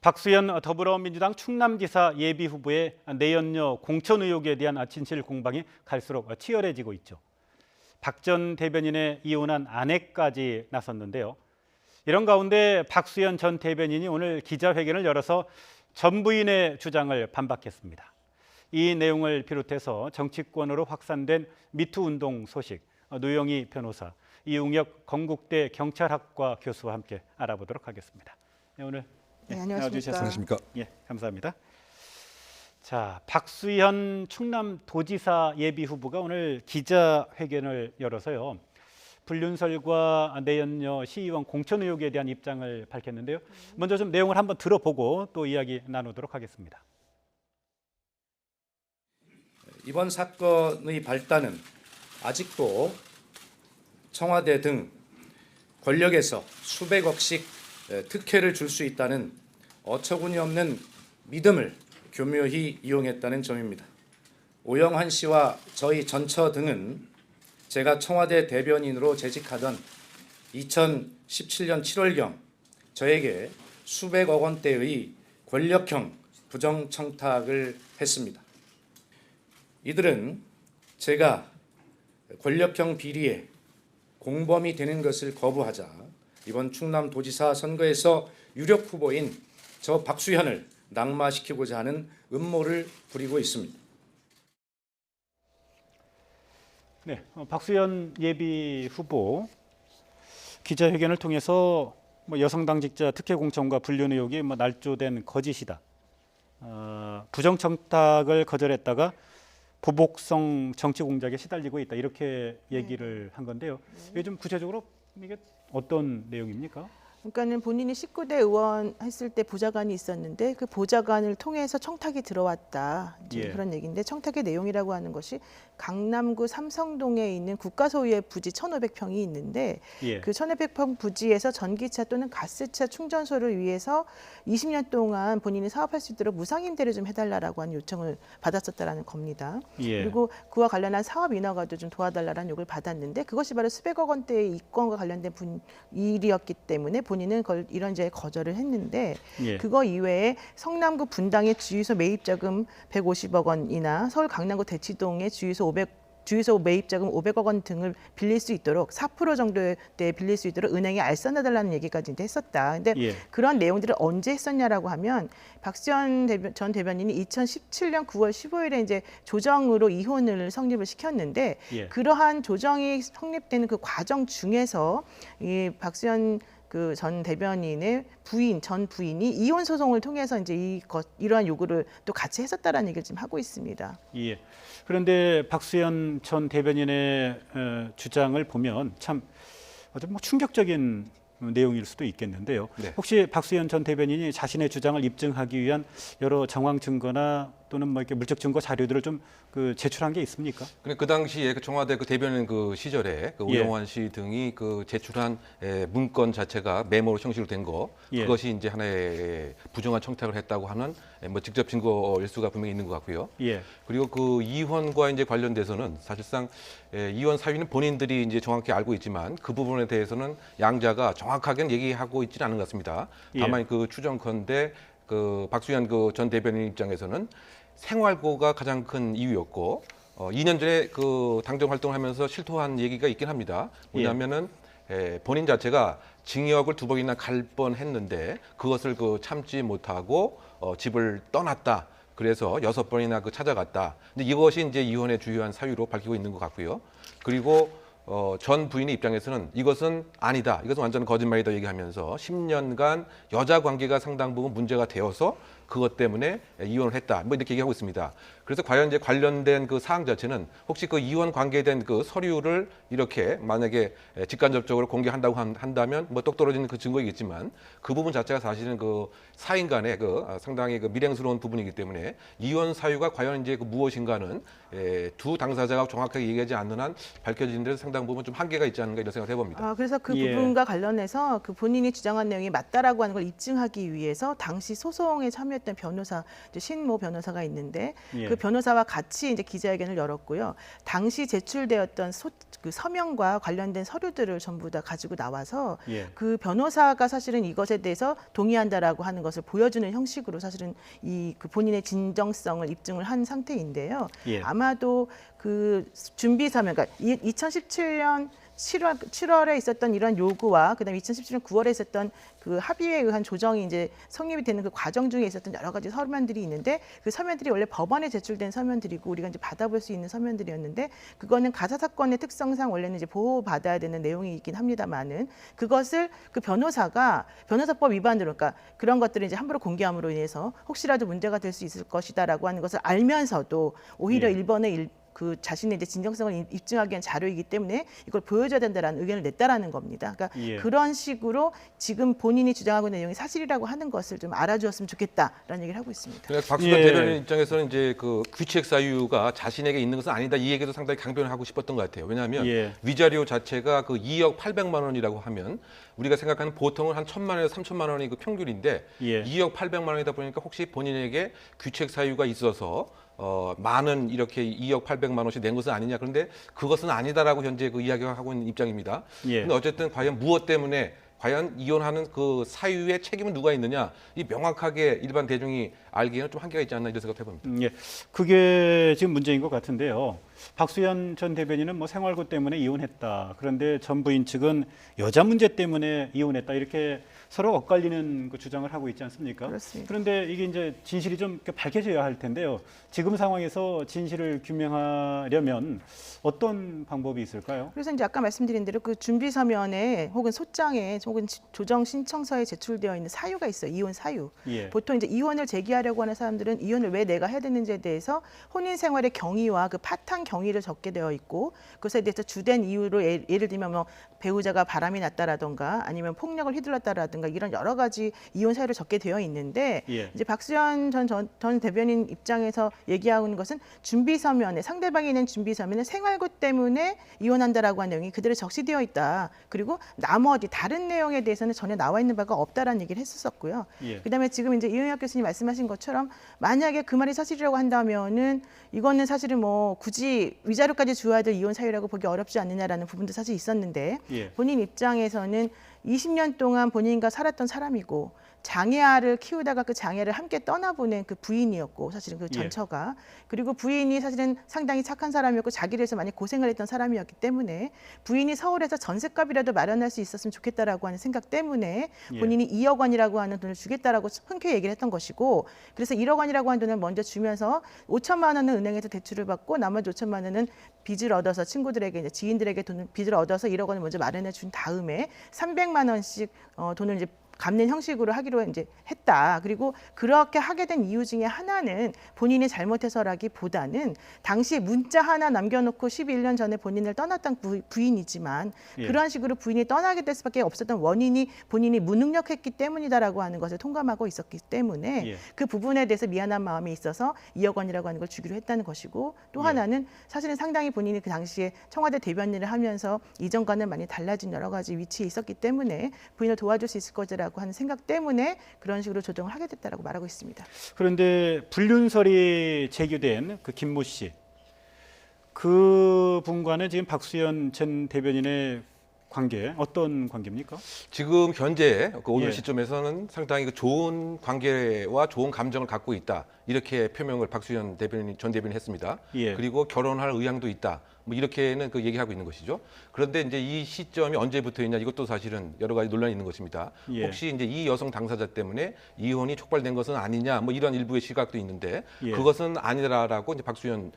박수현 더불어민주당 충남지사 예비후보의 내연녀 공천 의혹에 대한 진실 공방이 갈수록 치열해지고 있죠. 박 전 대변인의 이혼한 아내까지 나섰는데요. 이런 가운데 박수현 전 대변인이 오늘 기자회견을 열어서 전 부인의 주장을 반박했습니다. 이 내용을 비롯해서 정치권으로 확산된 미투 운동 소식, 노영희 변호사, 이웅혁 건국대 경찰학과 교수와 함께 알아보도록 하겠습니다. 네, 오늘 안녕하십니까. 예, 감사합니다. 자, 박수현 충남도지사 예비후보가 오늘 기자회견을 열어서요. 불륜설과 내연녀 시의원 공천 의혹에 대한 입장을 밝혔는데요. 먼저 좀 내용을 한번 들어보고 또 이야기 나누도록 하겠습니다. 이번 사건의 발단은 아직도 청와대 등 권력에서 수백억씩 특혜를 줄 수 있다는 어처구니 없는 믿음을 교묘히 이용했다는 점입니다. 오영환 씨와 저희 전처 등은 제가 청와대 대변인으로 재직하던 2017년 7월경 저에게 수백억 원대의 권력형 부정청탁을 했습니다. 이들은 제가 권력형 비리에 공범이 되는 것을 거부하자 이번 충남도지사 선거에서 유력 후보인 저 박수현을 낙마시키고자 하는 음모를 부리고 있습니다. 네, 박수현 예비 후보 기자회견을 통해서 여성당직자 특혜 공천과 불륜 의혹이 날조된 거짓이다. 부정청탁을 거절했다가 보복성 정치 공작에 시달리고 있다. 이렇게 얘기를 한 건데요. 이게 좀 구체적으로 이게 어떤 내용입니까? 그러니까는 본인이 19대 의원 했을 때 보좌관이 있었는데 그 보좌관을 통해서 청탁이 들어왔다. 이제 그런 얘기인데 청탁의 내용이라고 하는 것이 강남구 삼성동에 있는 국가소유의 부지 1,500평이 있는데 그 1,500평 부지에서 전기차 또는 가스차 충전소를 위해서 20년 동안 본인이 사업할 수 있도록 무상 임대를 좀 해달라고 하는 요청을 받았었다라는 겁니다. 그리고 그와 관련한 사업 인허가도 좀 도와달라는 요구를 받았는데 그것이 바로 수백억 원대의 이권과 관련된 일이었기 때문에 본인은 이런저런 거절을 했는데 그거 이외에 성남구 분당의 주유소 매입자금 150억 원이나 서울 강남구 대치동의 주유소 매입자금 500억 원 등을 빌릴 수 있도록 4% 정도에 빌릴 수 있도록 은행에 알선해달라는 얘기까지 했었다. 근데 그런 내용들을 언제 했었냐라고 하면 박수현 전 대변인이 2017년 9월 15일에 이제 조정으로 이혼을 성립을 시켰는데 그러한 조정이 성립되는 그 과정 중에서 이 박수현 그 전 대변인의 전 부인이 이혼 소송을 통해서 이제 이러한 요구를 또 같이 했었다라는 얘기를 지금 하고 있습니다. 그런데 박수현 전 대변인의 주장을 보면 참 충격적인 내용일 수도 있겠는데요. 혹시 박수현 전 대변인이 자신의 주장을 입증하기 위한 여러 정황 증거나 또는 이렇게 물적 증거 자료들을 좀 제출한 게 있습니까? 그 당시에 청와대 대변인 시절에 오영환 씨 등이 제출한 문건 자체가 메모로 형식으로 된 거, 그것이 이제 하나의 부정한 청탁을 했다고 하는 직접 증거일 수가 분명히 있는 것 같고요. 그리고 그 이혼과 이제 관련돼서는 사실상 이혼 사유는 본인들이 이제 정확히 알고 있지만 그 부분에 대해서는 양자가 정확하게는 얘기하고 있지는 않은 것 같습니다. 다만 추정컨대 박수현 전 대변인 입장에서는 생활고가 가장 큰 이유였고 2년 전에 당정 활동을 하면서 실토한 얘기가 있긴 합니다. 뭐냐면은 본인 자체가 징역을 2번이나 갈 뻔했는데 그것을 참지 못하고 집을 떠났다. 그래서 6번이나 찾아갔다. 근데 이것이 이제 이혼의 주요한 사유로 밝히고 있는 것 같고요. 그리고 전 부인의 입장에서는 이것은 아니다. 이것은 완전 거짓말이다 얘기하면서 10년간 여자 관계가 상당 부분 문제가 되어서 그것 때문에 이혼을 했다. 이렇게 얘기하고 있습니다. 그래서 과연 이제 관련된 사항 자체는 혹시 이혼 관계에 대한 서류를 이렇게 만약에 직간접적으로 공개한다고 한다면 똑 떨어지는 증거이겠지만 그 부분 자체가 사실은 사인 간의 상당히 미량스러운 부분이기 때문에 이혼 사유가 과연 이제 무엇인가는 두 당사자가 정확하게 얘기하지 않는 한 밝혀지는 데서 상당 상당 부분 좀 한계가 있지 않은가 이런 생각을 해봅니다. 그래서 그 예. 부분과 관련해서 그 본인이 주장한 내용이 맞다라고 하는 걸 입증하기 위해서 당시 소송에 참여했던 변호사, 이제 신모 변호사가 있는데 예. 그 변호사와 같이 이제 기자회견을 열었고요. 당시 제출되었던 그 서명과 관련된 서류들을 전부 다 가지고 나와서 예. 그 변호사가 사실은 이것에 대해서 동의한다라고 하는 것을 보여주는 형식으로 사실은 이 그 본인의 진정성을 입증을 한 상태인데요. 예. 아마도 그 준비 서명, 그러니까 2017년 7월에 있었던 이런 요구와 그다음에 2017년 9월에 있었던 그 합의에 의한 조정이 이제 성립이 되는 그 과정 중에 있었던 여러 가지 서면들이 있는데 그 서면들이 원래 법원에 제출된 서면들이고 우리가 이제 받아볼 수 있는 서면들이었는데 그거는 가사 사건의 특성상 원래는 이제 보호받아야 되는 내용이 있긴 합니다만은 그것을 그 변호사가 변호사법 위반으로 그러니까 그런 것들을 이제 함부로 공개함으로 인해서 혹시라도 문제가 될 수 있을 것이다라고 하는 것을 알면서도 오히려 예. 일본의 그 자신의 이제 진정성을 입증하기 위한 자료이기 때문에 이걸 보여줘야 된다라는 의견을 냈다라는 겁니다. 그러니까 예. 그런 식으로 지금 본인이 주장하고 있는 내용이 사실이라고 하는 것을 좀 알아주었으면 좋겠다라는 얘기를 하고 있습니다. 그러니까 박수관 예. 대변인 입장에서는 이제 그 규칙 사유가 자신에게 있는 것은 아니다 이 얘기도 상당히 강변을 하고 싶었던 것 같아요. 왜냐하면 예. 위자료 자체가 그 2억 800만 원이라고 하면 우리가 생각하는 보통은 한 1,000만 원에서 3,000만 원이 그 평균인데 예. 2억 800만 원이다 보니까 혹시 본인에게 규칙 사유가 있어서 많은 이렇게 2억 800만 원씩 낸 것은 아니냐. 그런데 그것은 아니다라고 현재 그 이야기를 하고 있는 입장입니다. 예. 근데 어쨌든 과연 무엇 때문에 과연 이혼하는 그 사유의 책임은 누가 있느냐. 이 명확하게 일반 대중이 알기에는 좀 한계가 있지 않나 이런 생각을 해봅니다. 예. 그게 지금 문제인 것 같은데요. 박수현 전 대변인은 뭐 생활고 때문에 이혼했다. 그런데 전 부인 측은 여자 문제 때문에 이혼했다. 이렇게 서로 엇갈리는 그 주장을 하고 있지 않습니까? 그렇습니다. 그런데 이게 이제 진실이 좀 이렇게 밝혀져야 할 텐데요. 지금 상황에서 진실을 규명하려면 어떤 방법이 있을까요? 그래서 이제 아까 말씀드린 대로 그 준비 서면에 혹은 소장에 혹은 조정 신청서에 제출되어 있는 사유가 있어요. 이혼 사유. 예. 보통 이제 이혼을 제기하려고 하는 사람들은 이혼을 왜 내가 해야 되는지에 대해서 혼인 생활의 경위와 그 파탄 경위를 적게 되어 있고 그것에 대해서 주된 이유로 예를 들면 뭐 배우자가 바람이 났다라던가 아니면 폭력을 휘둘렀다라든가 이런 여러 가지 이혼 사유를 적게 되어 있는데 예. 이제 박수현 전 대변인 입장에서 얘기하고 있는 것은 준비 서면에 상대방이 낸 준비 서면에 생활고 때문에 이혼한다라고 하는 내용이 그대로 적시되어 있다. 그리고 나머지 다른 내용에 대해서는 전혀 나와 있는 바가 없다라는 얘기를 했었고요. 예. 그다음에 지금 이제 이용혁 교수님 말씀하신 것처럼 만약에 그 말이 사실이라고 한다면은 이거는 사실은 뭐 굳이 위자료까지 주어야 될 이혼 사유라고 보기 어렵지 않느냐라는 부분도 사실 있었는데 예. 본인 입장에서는 20년 동안 본인과 살았던 사람이고 장애아를 키우다가 그 장애를 함께 떠나보낸 그 부인이었고 사실은 그 전처가 그리고 부인이 사실은 상당히 착한 사람이었고 자기를 위해서 많이 고생을 했던 사람이었기 때문에 부인이 서울에서 전셋값이라도 마련할 수 있었으면 좋겠다라고 하는 생각 때문에 본인이 2억 원이라고 하는 돈을 주겠다라고 흔쾌히 얘기를 했던 것이고 그래서 1억 원이라고 하는 돈을 먼저 주면서 5천만 원은 은행에서 대출을 받고 나머지 5천만 원은 빚을 얻어서 친구들에게 이제 지인들에게 빚을 얻어서 1억 원을 먼저 마련해 준 다음에 300만 원씩 돈을 이제 갚는 형식으로 하기로 이제 했다. 그리고 그렇게 하게 된 이유 중에 하나는 본인이 잘못해서라기보다는 당시에 문자 하나 남겨놓고 11년 전에 본인을 떠났던 부인이지만 그러한 식으로 부인이 떠나게 될 수밖에 없었던 원인이 본인이 무능력했기 때문이다라고 하는 것을 통감하고 있었기 때문에 그 부분에 대해서 미안한 마음이 있어서 2억 원이라고 하는 걸 주기로 했다는 것이고 또 하나는 사실은 상당히 본인이 그 당시에 청와대 대변인을 하면서 이전과는 많이 달라진 여러 가지 위치에 있었기 때문에 부인을 도와줄 수 있을 것이라고 하는 생각 때문에 그런 식으로 조정을 하게 됐다라고 말하고 있습니다. 그런데 불륜설이 제기된 그 김모 씨, 그 분과는 지금 박수현 전 대변인의 관계 어떤 관계입니까? 지금 현재 그 오늘 예. 시점에서는 상당히 그 좋은 관계와 좋은 감정을 갖고 있다 이렇게 표명을 박수현 전 대변인이 했습니다. 예. 그리고 결혼할 의향도 있다. 뭐 이렇게는 그 얘기하고 있는 것이죠. 그런데 이제 이 시점이 언제부터였냐 이것도 사실은 여러 가지 논란이 있는 것입니다. 예. 혹시 이제 이 여성 당사자 때문에 이혼이 촉발된 것은 아니냐 뭐 이런 일부의 시각도 있는데 예. 그것은 아니라라고 이제 박수현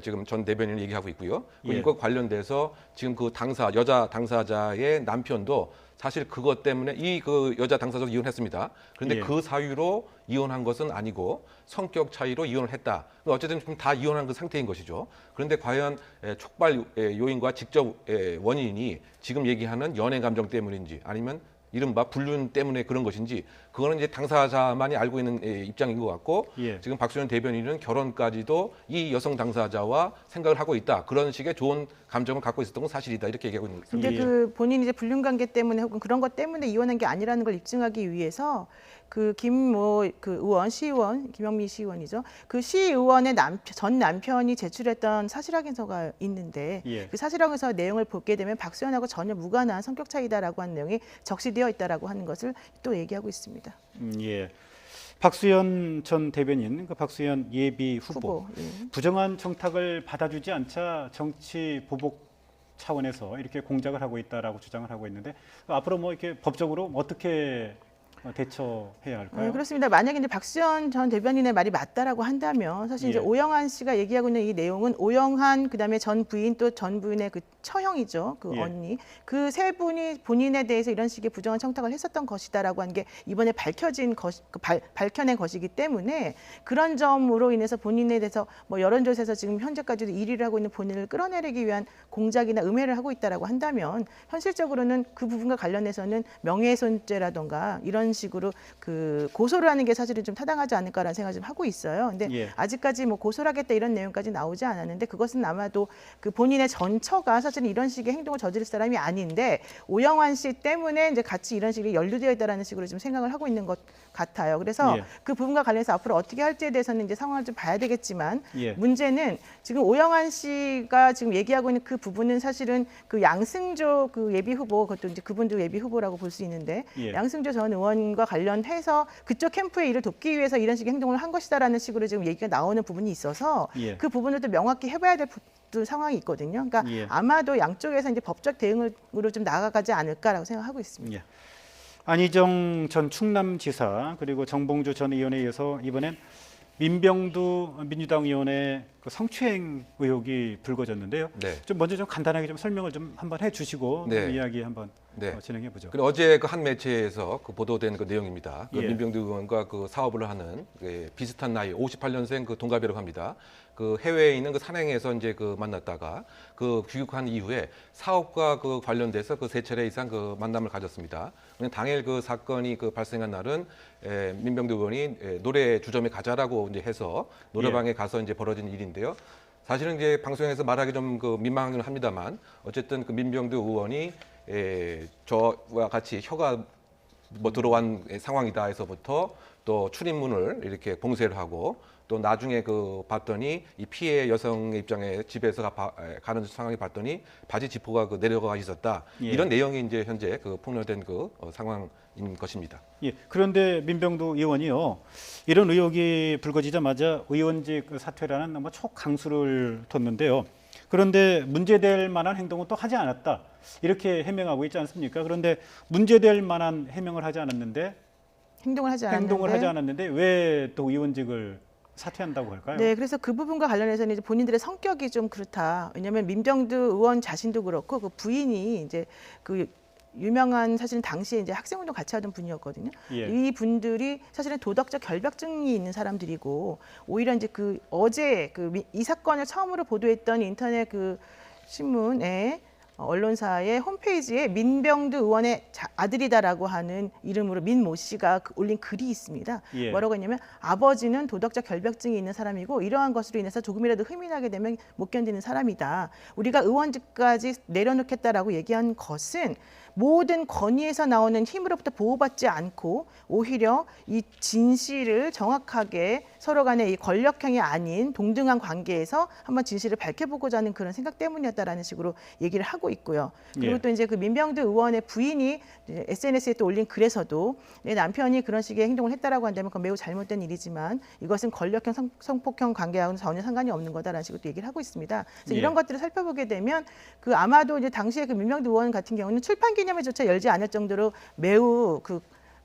지금 전 대변인은 얘기하고 있고요. 예. 이거 관련돼서 지금 그 여자 당사자의 남편도 사실 그것 때문에 이 그 여자 당사자도 이혼했습니다. 그런데 예. 그 사유로 이혼한 것은 아니고 성격 차이로 이혼을 했다. 어쨌든 좀 다 이혼한 그 상태인 것이죠. 그런데 과연 촉발 요인과 직접 원인이 지금 얘기하는 연애 감정 때문인지 아니면 이른바 불륜 때문에 그런 것인지 그거는 이제 당사자만이 알고 있는 입장인 것 같고 예. 지금 박수현 대변인은 결혼까지도 이 여성 당사자와 생각을 하고 있다. 그런 식의 좋은 감정을 갖고 있었던 건 사실이다. 이렇게 얘기하고 있는 거죠. 근데 예. 그 본인이 이제 불륜 관계 때문에 혹은 그런 것 때문에 이혼한 게 아니라는 걸 입증하기 위해서 그 그 의원, 시의원, 김영미 시의원이죠. 그 시의원의 전 남편이 제출했던 사실확인서가 있는데 예. 그 사실확인서 내용을 보게 되면 박수현하고 전혀 무관한 성격 차이다라고 하는 내용이 적시되어 있다라고 하는 것을 또 얘기하고 있습니다. 예. 박수현 전 대변인, 그 박수현 예비 후보, 예. 부정한 청탁을 받아주지 않자 정치 보복 차원에서 이렇게 공작을 하고 있다라고 주장을 하고 있는데 앞으로 뭐 이렇게 법적으로 어떻게 대처해야 할까요? 네, 그렇습니다. 만약에 이제 박수현 전 대변인의 말이 맞다라고 한다면 사실 이제 예. 오영환 씨가 얘기하고 있는 이 내용은 오영환 그다음에 전 부인 또 전 부인의 그 처형이죠. 그 예. 언니. 그 세 분이 본인에 대해서 이런 식의 부정한 청탁을 했었던 것이다라고 하는 게 이번에 밝혀진 밝혀낸 것이기 때문에 그런 점으로 인해서 본인에 대해서 뭐 여론조사에서 지금 현재까지도 1위를 하고 있는 본인을 끌어내리기 위한 공작이나 음해를 하고 있다라고 한다면 현실적으로는 그 부분과 관련해서는 명예훼손죄라던가 이런 식으로 그 고소를 하는 게 사실은 좀 타당하지 않을까라는 생각을 좀 하고 있어요. 근데 예. 아직까지 뭐 고소를 하겠다 이런 내용까지 나오지 않았는데 그것은 아마도 그 본인의 전처가 사실은 이런 식의 행동을 저지를 사람이 아닌데 오영환 씨 때문에 이제 같이 이런 식으로 연루되어 있다라는 식으로 좀 생각을 하고 있는 것 같아요. 그래서 예. 그 부분과 관련해서 앞으로 어떻게 할지에 대해서는 이제 상황을 좀 봐야 되겠지만 예. 문제는 지금 오영환 씨가 지금 얘기하고 있는 그 부분은 사실은 그 양승조 그 예비 후보 그것도 이제 그분도 예비 후보라고 볼 수 있는데 예. 양승조 전 의원과 관련해서 그쪽 캠프의 일을 돕기 위해서 이런 식의 행동을 한 것이다라는 식으로 지금 얘기가 나오는 부분이 있어서 예. 그 부분을 또 명확히 해봐야 될 상황이 있거든요. 그러니까 예. 아마도 양쪽에서 이제 법적 대응으로 좀 나아가지 않을까라고 생각하고 있습니다. 예. 안희정 전 충남지사 그리고 정봉주 전 의원에 이어서 이번엔 민병두 민주당 의원의 그 성추행 의혹이 불거졌는데요. 네. 좀 먼저 좀 간단하게 좀 설명을 좀 한번 해주시고 네. 이야기 한번 네. 진행해 보죠. 그리고 어제 그 한 매체에서 그 보도된 그 내용입니다. 그 예. 민병두 의원과 그 사업을 하는 비슷한 나이 58년생 그 동갑이라고 합니다. 그 해외에 있는 그 산행에서 이제 그 만났다가 그 귀국한 이후에 사업과 그 관련돼서 그 3차례 이상 그 만남을 가졌습니다. 당일 그 사건이 그 발생한 날은 민병두 의원이 노래 주점에 가자라고 이제 해서 노래방에 가서 이제 벌어진 일인데요. 사실은 이제 방송에서 말하기 좀 그 민망하긴 합니다만 어쨌든 그 민병두 의원이 저와 같이 혀가 뭐 들어온 상황이다 해서부터 또 출입문을 이렇게 봉쇄를 하고 또 나중에 그 봤더니 이 피해 여성의 입장에 집에서 가는 상황이 봤더니 바지 지퍼가 그 내려가 있었다. 예. 이런 내용이 이제 현재 그 폭로된 그 상황인 것입니다. 예. 그런데 민병두 의원이요 이런 의혹이 불거지자마자 의원직 사퇴라는 뭐 촉강수를 뒀는데요. 그런데 문제될 만한 행동은 또 하지 않았다. 이렇게 해명하고 있지 않습니까? 그런데 문제될 만한 해명을 하지 않았는데 행동을 하지 않았는데 왜 또 의원직을 사퇴한다고 할까요? 네, 그래서 그 부분과 관련해서는 이제 본인들의 성격이 좀 그렇다. 왜냐하면 민병두 의원 자신도 그렇고 그 부인이 이제 그 유명한 사실은 당시에 이제 학생운동 같이 하던 분이었거든요. 예. 이 분들이 사실은 도덕적 결벽증이 있는 사람들이고 오히려 이제 그 어제 이 사건을 처음으로 보도했던 인터넷 그 신문에 언론사의 홈페이지에 민병두 의원의 아들이다라고 하는 이름으로 민모 씨가 올린 글이 있습니다. 예. 뭐라고 했냐면 아버지는 도덕적 결벽증이 있는 사람이고 이러한 것으로 인해서 조금이라도 흠이 나게 되면 못 견디는 사람이다. 우리가 의원직까지 내려놓겠다라고 얘기한 것은 모든 권위에서 나오는 힘으로부터 보호받지 않고 오히려 이 진실을 정확하게 서로 간에 이 권력형이 아닌 동등한 관계에서 한번 진실을 밝혀보고자 하는 그런 생각 때문이었다라는 식으로 얘기를 하고 있고요. 그리고 예. 또 이제 그 민병두 의원의 부인이 SNS에 또 올린 글에서도 내 남편이 그런 식의 행동을 했다라고 한다면 그건 매우 잘못된 일이지만 이것은 권력형 성폭행 관계하고는 전혀 상관이 없는 거다라는 식으로 또 얘기를 하고 있습니다. 그래서 예. 이런 것들을 살펴보게 되면 그 아마도 이제 당시에 그 민병두 의원 같은 경우는 출판 기념회조차 열지 않을 정도로 매우 그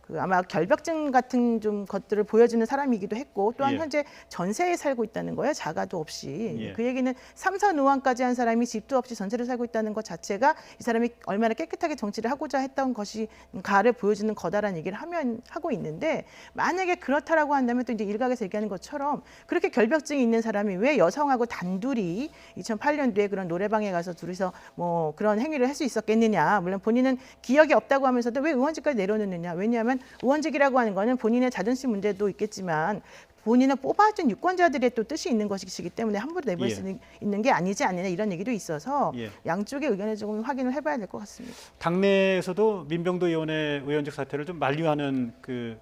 그 아마 결벽증 같은 좀 것들을 보여주는 사람이기도 했고 또한 예. 현재 전세에 살고 있다는 거예요. 자가도 없이. 예. 그 얘기는 삼선 의원까지 한 사람이 집도 없이 전세를 살고 있다는 것 자체가 이 사람이 얼마나 깨끗하게 정치를 하고자 했던 것인가를 보여주는 거다라는 얘기를 하고 있는데 만약에 그렇다라고 한다면 또 이제 일각에서 얘기하는 것처럼 그렇게 결벽증이 있는 사람이 왜 여성하고 단둘이 2008년도에 그런 노래방에 가서 둘이서 뭐 그런 행위를 할 수 있었겠느냐. 물론 본인은 기억이 없다고 하면서도 왜 의원직까지 내려놓느냐. 왜냐하면 의원직이라고 하는 거는 본인의 자존심 문제도 있겠지만 본인을 뽑아준 유권자들의 또 뜻이 있는 것이기 때문에 함부로 내버릴 수 있는 게 아니지 않느냐 이런 얘기도 있어서 예. 양쪽의 의견을 조금 확인을 해봐야 될 것 같습니다. 당내에서도 민병도 의원의 의원직 사퇴를 좀 만류하는 그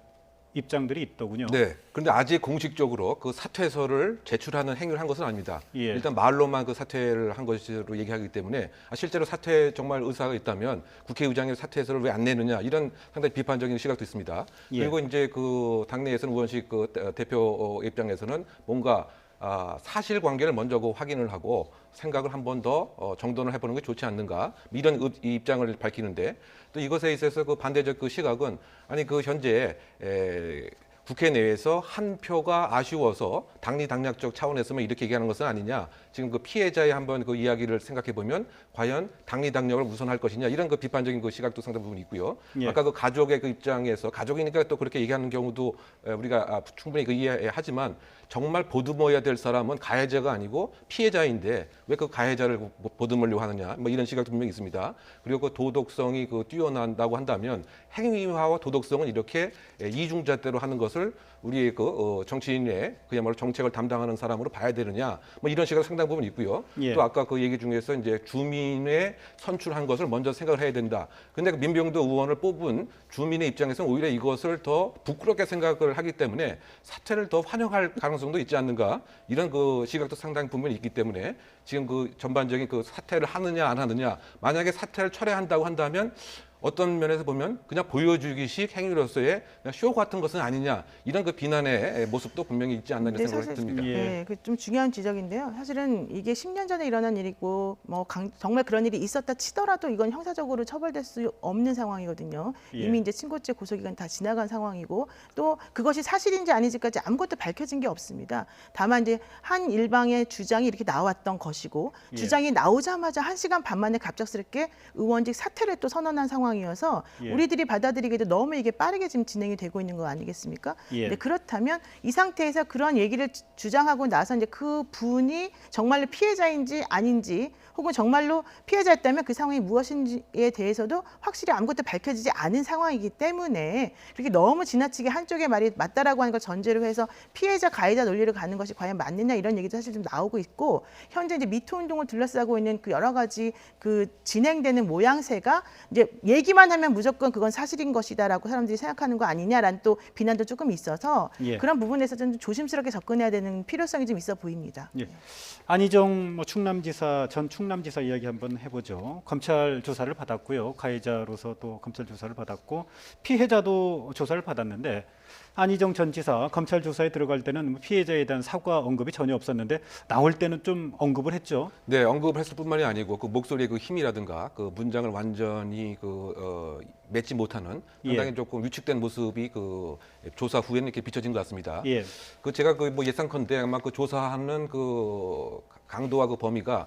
입장들이 있더군요. 네. 그런데 아직 공식적으로 그 사퇴서를 제출하는 행위를 한 것은 아닙니다. 예. 일단 말로만 그 사퇴를 한 것으로 얘기하기 때문에 실제로 사퇴 정말 의사가 있다면 국회의장의 사퇴서를 왜 안 내느냐 이런 상당히 비판적인 시각도 있습니다. 예. 그리고 이제 그 당내에서는 의원식 그 대표 입장에서는 뭔가 사실관계를 먼저 그 확인을 하고 생각을 한 번 더 정돈을 해보는 게 좋지 않는가 이런 이 입장을 밝히는데 또 이것에 있어서 그 반대적 그 시각은 아니 그 현재 국회 내에서 한 표가 아쉬워서 당리당략적 차원에서만 이렇게 얘기하는 것은 아니냐. 지금 그 피해자의 한번 그 이야기를 생각해 보면 과연 당리당략을 우선할 것이냐 이런 그 비판적인 그 시각도 상당 부분 있고요. 예. 아까 그 가족의 그 입장에서 가족이니까 또 그렇게 얘기하는 경우도 우리가 충분히 그 이해하지만 정말 보듬어야 될 사람은 가해자가 아니고 피해자인데 왜 그 가해자를 보듬으려고 하느냐 뭐 이런 시각도 분명히 있습니다. 그리고 그 도덕성이 그 뛰어난다고 한다면 행위와 도덕성은 이렇게 이중잣대로 하는 것을 우리의 그 정치인의 그야말로 정책을 담당하는 사람으로 봐야 되느냐 뭐 이런 시각도 상당 부분 있고요. 예. 또 아까 그 얘기 중에서 이제 주민의 선출한 것을 먼저 생각을 해야 된다. 근데 그 민병도 의원을 뽑은 주민의 입장에서는 오히려 이것을 더 부끄럽게 생각을 하기 때문에 사퇴를 더 환영할 가능성도 있지 않는가 이런 그 시각도 상당히 분명히 있기 때문에 지금 그 전반적인 그 사퇴를 하느냐 안 하느냐 만약에 사퇴를 철회한다고 한다면 어떤 면에서 보면 그냥 보여주기식 행위로서의 그냥 쇼 같은 것은 아니냐 이런 그 비난의 모습도 분명히 있지 않나 이런 근데 생각이 듭니다. 예. 네, 그 좀 중요한 지적인데요. 사실은 이게 10년 전에 일어난 일이고 뭐 정말 그런 일이 있었다 치더라도 이건 형사적으로 처벌될 수 없는 상황이거든요. 예. 이미 이제 친고죄 고소기간 다 지나간 상황이고 또 그것이 사실인지 아닌지까지 아무것도 밝혀진 게 없습니다. 다만 이제 한 일방의 주장이 이렇게 나왔던 것이고 예. 주장이 나오자마자 1시간 반 만에 갑작스럽게 의원직 사퇴를 또 선언한 상황이어서 예. 우리들이 받아들이기도 너무 이게 빠르게 지금 진행이 되고 있는 거 아니겠습니까? 예. 네, 그렇다면 이 상태에서 그런 얘기를 주장하고 나서 이제 그 분이 정말로 피해자인지 아닌지 혹은 정말로 피해자였다면 그 상황이 무엇인지에 대해서도 확실히 아무것도 밝혀지지 않은 상황이기 때문에 그렇게 너무 지나치게 한쪽의 말이 맞다라고 하는 걸 전제로 해서 피해자 가해자 논리를 가는 것이 과연 맞느냐 이런 얘기도 사실 좀 나오고 있고 현재 이제 미투 운동을 둘러싸고 있는 그 여러 가지 그 진행되는 모양새가 이제 얘기만 하면 무조건 그건 사실인 것이다라고 사람들이 생각하는 거 아니냐라는 또 비난도 조금 있어서 예. 그런 부분에서 좀 조심스럽게 접근해야 되는 필요성이 좀 있어 보입니다. 예. 안희정 뭐 충남지사 전 충남지사 이야기 한번 해보죠. 검찰 조사를 받았고요. 가해자로서 또 검찰 조사를 받았고 피해자도 조사를 받았는데 안희정 전 지사 검찰 조사에 들어갈 때는 피해자에 대한 사과 언급이 전혀 없었는데 나올 때는 좀 언급을 했죠. 네, 언급을 했을 뿐만이 아니고 그 목소리의 그 힘이라든가 그 문장을 완전히 맺지 못하는 상당히 예. 조금 위축된 모습이 그 조사 후에는 이렇게 비춰진 것 같습니다. 예. 그 제가 그 뭐 예상컨대 아마 그 조사하는 그 강도와 그 범위가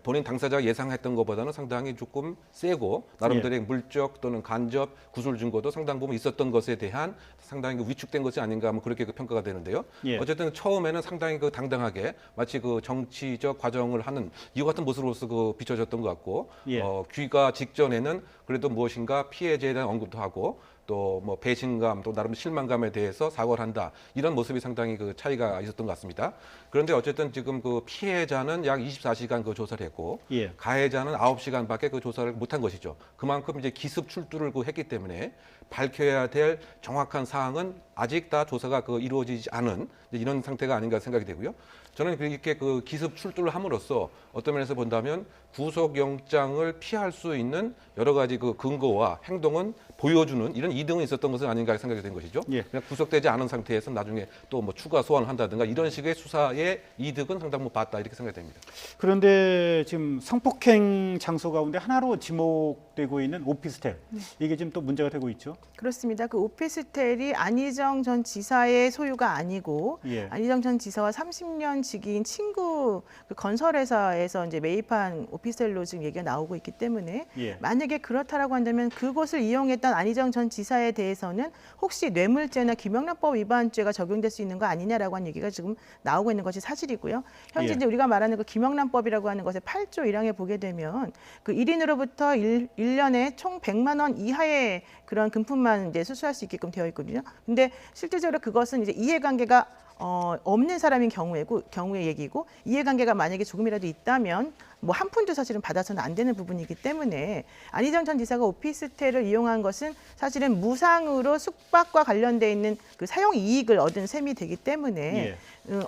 본인 당사자가 예상했던 것보다는 상당히 조금 세고 나름대로의 물적 또는 간접 구술 증거도 상당 부분 있었던 것에 대한 상당히 그 위축된 것이 아닌가 하면 그렇게 그 평가가 되는데요. 예. 어쨌든 처음에는 상당히 그 당당하게 마치 그 정치적 과정을 하는 이와 같은 모습으로서 그 비춰졌던 것 같고 예. 귀가 직전에는 그래도 무엇인가 피해자에 대한 언급도 하고 또 뭐 배신감 또 나름 실망감에 대해서 사과를 한다 이런 모습이 상당히 그 차이가 있었던 것 같습니다. 그런데 어쨌든 지금 그 피해자는 약 24시간 그 조사를 했고 예. 가해자는 9시간밖에 그 조사를 못한 것이죠. 그만큼 이제 기습 출두를 그 했기 때문에 밝혀야 될 정확한 사항은 아직 다 조사가 그 이루어지지 않은 이런 상태가 아닌가 생각이 되고요. 저는 이렇게 그 기습 출두를 함으로써 어떤 면에서 본다면 구속영장을 피할 수 있는 여러 가지 그 근거와 행동은 보여주는 이런 이득은 있었던 것은 아닌가 생각이 된 것이죠. 예. 그냥 구속되지 않은 상태에서 나중에 또 뭐 추가 소환을 한다든가 이런 식의 수사의 이득은 상당 부분 봤다 이렇게 생각이 됩니다. 그런데 지금 성폭행 장소 가운데 하나로 지목되고 있는 오피스텔 이게 지금 또 문제가 되고 있죠. 그렇습니다. 그 오피스텔이 안희정 전 지사의 소유가 아니고 예. 안희정 전 지사와 30년 지기인 친구 그 건설회사에서 이제 매입한 오피스텔로 지금 얘기가 나오고 있기 때문에 예. 만약에 그렇다라고 한다면 그곳을 이용했던 안희정 전 지사에 대해서는 혹시 뇌물죄나 김영란법 위반죄가 적용될 수 있는 거 아니냐라고 하는 얘기가 지금 나오고 있는 것이 사실이고요. 현재 예. 이제 우리가 말하는 그 김영란법이라고 하는 것의 8조 1항에 보게 되면 그 1인으로부터 1년에 총 100만 원 이하의 그런 금품만 이제 수수할 수 있게끔 되어 있거든요. 근데 실질적으로 그것은 이제 이해관계가 없는 사람인 경우의 얘기고 이해관계가 만약에 조금이라도 있다면 뭐 한 푼도 사실은 받아서는 안 되는 부분이기 때문에 안희정 전 지사가 오피스텔을 이용한 것은 사실은 무상으로 숙박과 관련돼 있는 그 사용 이익을 얻은 셈이 되기 때문에 예.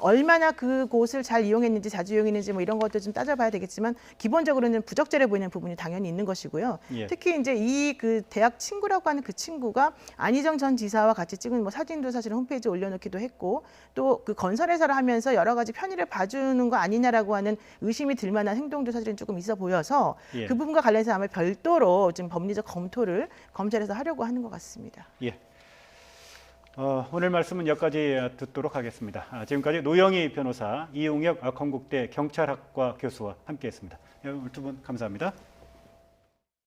얼마나 그곳을 잘 이용했는지 자주 이용했는지 뭐 이런 것도 좀 따져봐야 되겠지만 기본적으로는 부적절해 보이는 부분이 당연히 있는 것이고요. 예. 특히 이제 이 그 대학 친구라고 하는 그 친구가 안희정 전 지사와 같이 찍은 뭐 사진도 사실 홈페이지에 올려놓기도 했고 또 그 건설회사를 하면서 여러 가지 편의를 봐주는 거 아니냐라고 하는 의심이 들 만한 행동도 사실은 조금 있어 보여서 예. 그 부분과 관련해서 아마 별도로 좀 법리적 검토를 검찰에서 하려고 하는 것 같습니다. 예. 오늘 말씀은 여기까지 듣도록 하겠습니다. 지금까지 노영희 변호사, 이용혁 건국대 경찰학과 교수와 함께했습니다. 오늘 두 분 감사합니다.